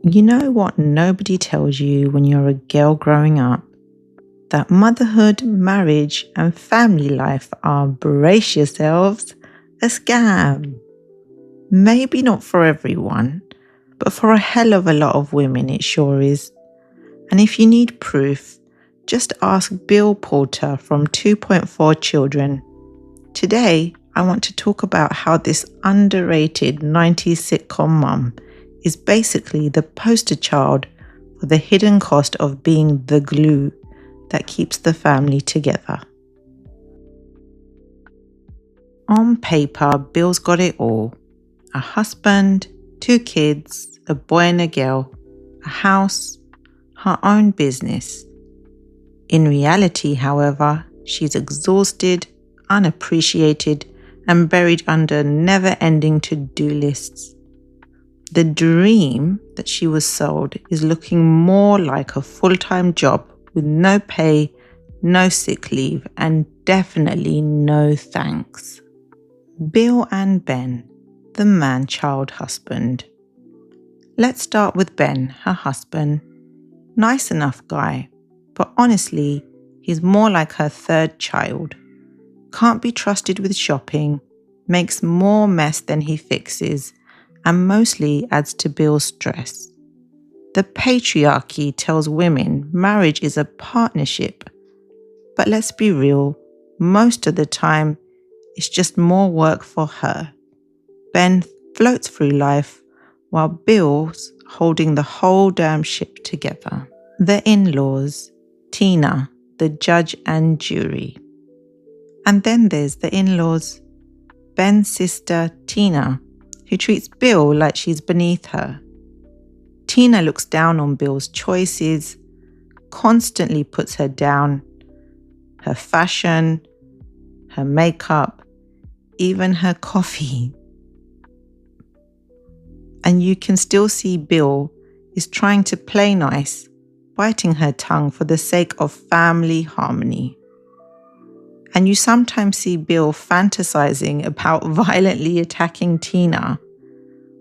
You know what nobody tells you when you're a girl growing up? That motherhood, marriage, and family life are, brace yourselves, a scam. Maybe not for everyone, but for a hell of a lot of women it sure is. And if you need proof, just ask Bill Porter from 2.4 Children. Today, I want to talk about how this underrated 90s sitcom mum is basically the poster child for the hidden cost of being the glue that keeps the family together. On paper, Bill's got it all. A husband, 2 kids, a boy and a girl, a house, her own business. In reality, however, she's exhausted, unappreciated, and buried under never-ending to-do lists. The dream that she was sold is looking more like a full-time job with no pay, no sick leave, and definitely no thanks. Bill and Ben, the man-child husband. Let's start with Ben, her husband. Nice enough guy, but honestly, he's more like her third child. Can't be trusted with shopping, makes more mess than he fixes, and mostly adds to Bill's stress. The patriarchy tells women marriage is a partnership. But let's be real, most of the time, it's just more work for her. Ben floats through life while Bill's holding the whole damn ship together. The in-laws, Tina, the judge and jury. And then there's the in-laws, Ben's sister, Tina, who treats Bill like she's beneath her. Tina looks down on Bill's choices, constantly puts her down, her fashion, her makeup, even her coffee. And you can still see Bill is trying to play nice, biting her tongue for the sake of family harmony. And you sometimes see Bill fantasizing about violently attacking Tina,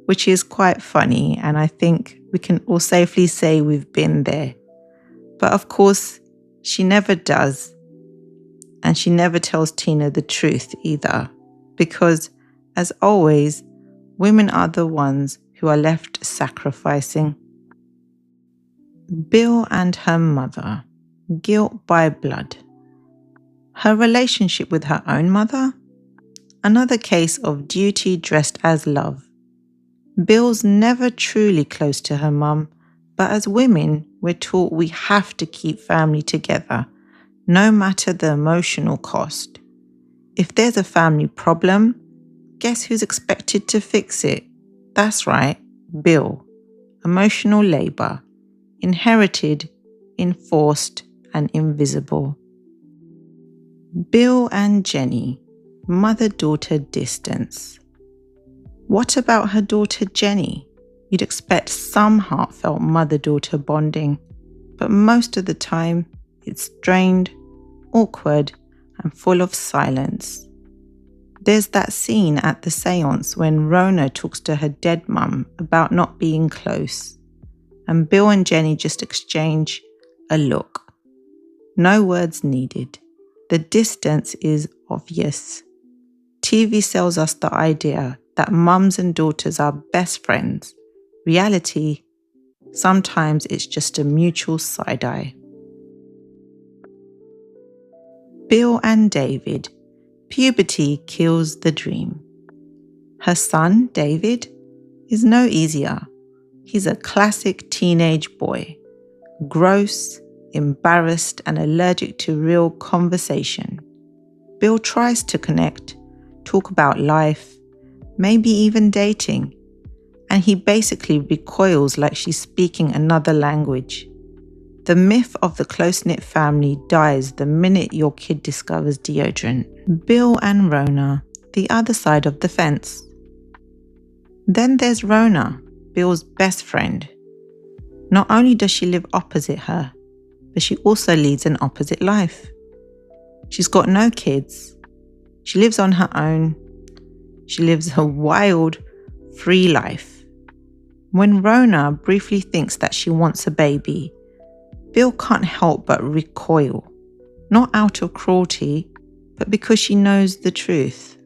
which is quite funny, and I think we can all safely say we've been there. But of course, she never does, and she never tells Tina the truth either, because, as always, women are the ones who are left sacrificing. Bill and her mother, guilt by blood. Her relationship with her own mother? Another case of duty dressed as love. Bill's never truly close to her mum, but as women, we're taught we have to keep family together, no matter the emotional cost. If there's a family problem, guess who's expected to fix it? That's right, Bill. Emotional labor, inherited, enforced, and invisible. Bill and Jenny, mother-daughter distance. What about her daughter Jenny? You'd expect some heartfelt mother-daughter bonding, but most of the time it's strained, awkward, and full of silence. There's that scene at the seance when Rona talks to her dead mum about not being close, and Bill and Jenny just exchange a look. No words needed. The distance is obvious. TV sells us the idea that mums and daughters are best friends. Reality, sometimes it's just a mutual side-eye. Bill and David, puberty kills the dream. Her son, David, is no easier. He's a classic teenage boy, gross, embarrassed, and allergic to real conversation. Bill tries to connect, talk about life, maybe even dating, and he basically recoils like she's speaking another language. The myth of the close-knit family dies the minute your kid discovers deodorant. Bill and Rona, the other side of the fence. Then there's Rona, Bill's best friend. Not only does she live opposite her, but she also leads an opposite life. She's got no kids. She lives on her own. She lives a wild, free life. When Rona briefly thinks that she wants a baby, Bill can't help but recoil, not out of cruelty, but because she knows the truth.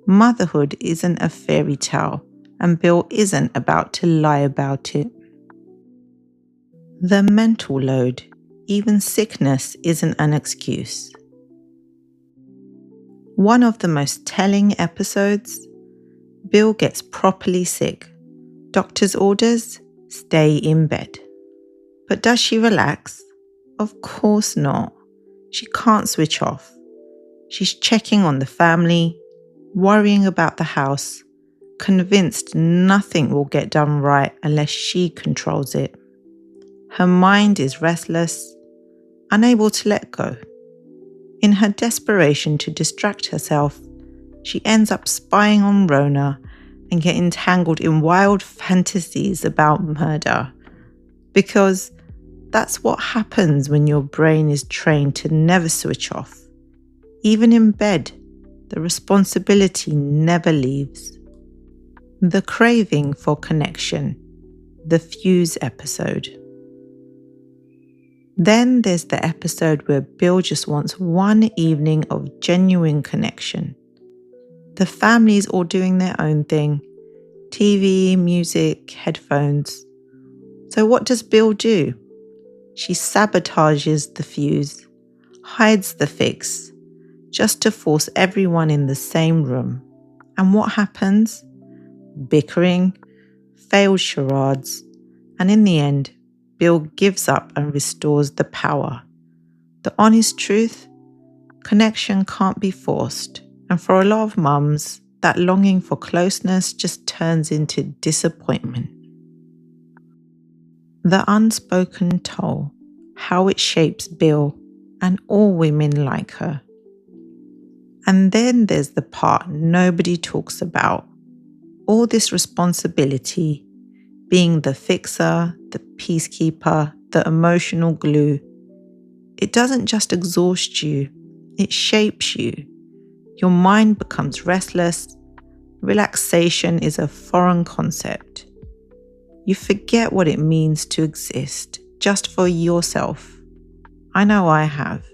Motherhood isn't a fairy tale, and Bill isn't about to lie about it. The mental load, even sickness, isn't an excuse. One of the most telling episodes, Bill gets properly sick. Doctor's orders, stay in bed. But does she relax? Of course not. She can't switch off. She's checking on the family, worrying about the house, convinced nothing will get done right unless she controls it. Her mind is restless, unable to let go. In her desperation to distract herself, she ends up spying on Rona and getting tangled in wild fantasies about murder. Because that's what happens when your brain is trained to never switch off. Even in bed, the responsibility never leaves. The craving for connection, the fuse episode. Then there's the episode where Bill just wants one evening of genuine connection. The family's all doing their own thing. TV, music, headphones. So what does Bill do? She sabotages the fuse, hides the fix, just to force everyone in the same room. And what happens? Bickering, failed charades, and in the end, Bill gives up and restores the power. The honest truth? Connection can't be forced. And for a lot of mums, that longing for closeness just turns into disappointment. The unspoken toll, how it shapes Bill and all women like her. And then there's the part nobody talks about. All this responsibility, being the fixer, the peacekeeper, the emotional glue. It doesn't just exhaust you, it shapes you. Your mind becomes restless. Relaxation is a foreign concept. You forget what it means to exist just for yourself. I know I have.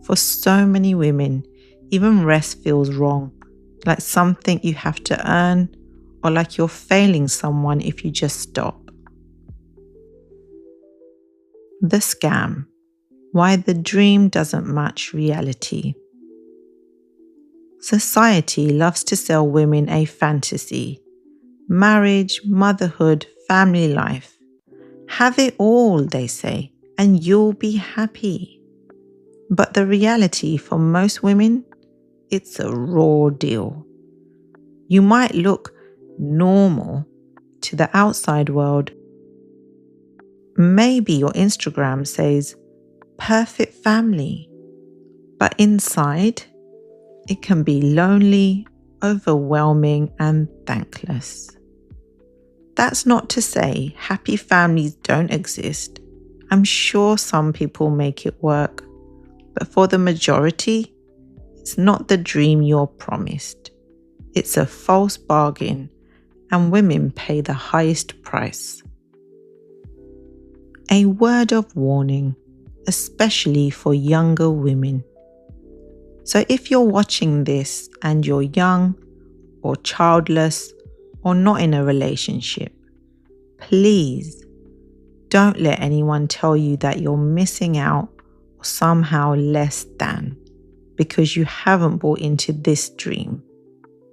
For so many women, even rest feels wrong, like something you have to earn, or like you're failing someone if you just stop. The scam. Why the dream doesn't match reality. Society loves to sell women a fantasy. Marriage, motherhood, family life. Have it all, they say, and you'll be happy. But the reality for most women, it's a raw deal. You might look normal to the outside world. Maybe your Instagram says perfect family, but inside it can be lonely, overwhelming, and thankless. That's not to say happy families don't exist. I'm sure some people make it work, but for the majority, it's not the dream you're promised. It's a false bargain, and women pay the highest price. A word of warning, especially for younger women. So if you're watching this and you're young or childless or not in a relationship, please don't let anyone tell you that you're missing out or somehow less than because you haven't bought into this dream.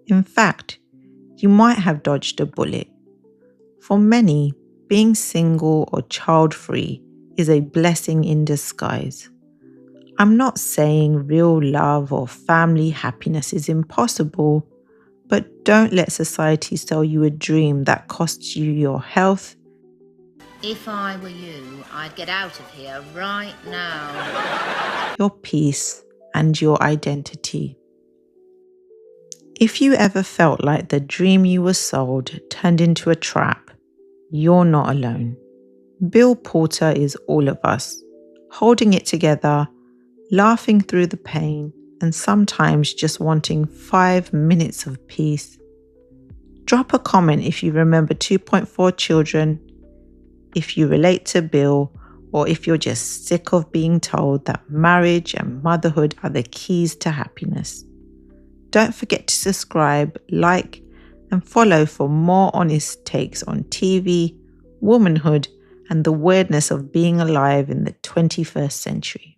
In fact, you might have dodged a bullet. For many, being single or child-free is a blessing in disguise. I'm not saying real love or family happiness is impossible, but don't let society sell you a dream that costs you your health. If I were you, I'd get out of here right now. Your peace and your identity. If you ever felt like the dream you were sold turned into a trap, you're not alone. Bill Porter is all of us, holding it together, laughing through the pain, and sometimes just wanting 5 minutes of peace. Drop a comment if you remember 2.4 children, if you relate to Bill, or if you're just sick of being told that marriage and motherhood are the keys to happiness. Don't forget to subscribe, like, and follow for more honest takes on TV, womanhood, and the weirdness of being alive in the 21st century.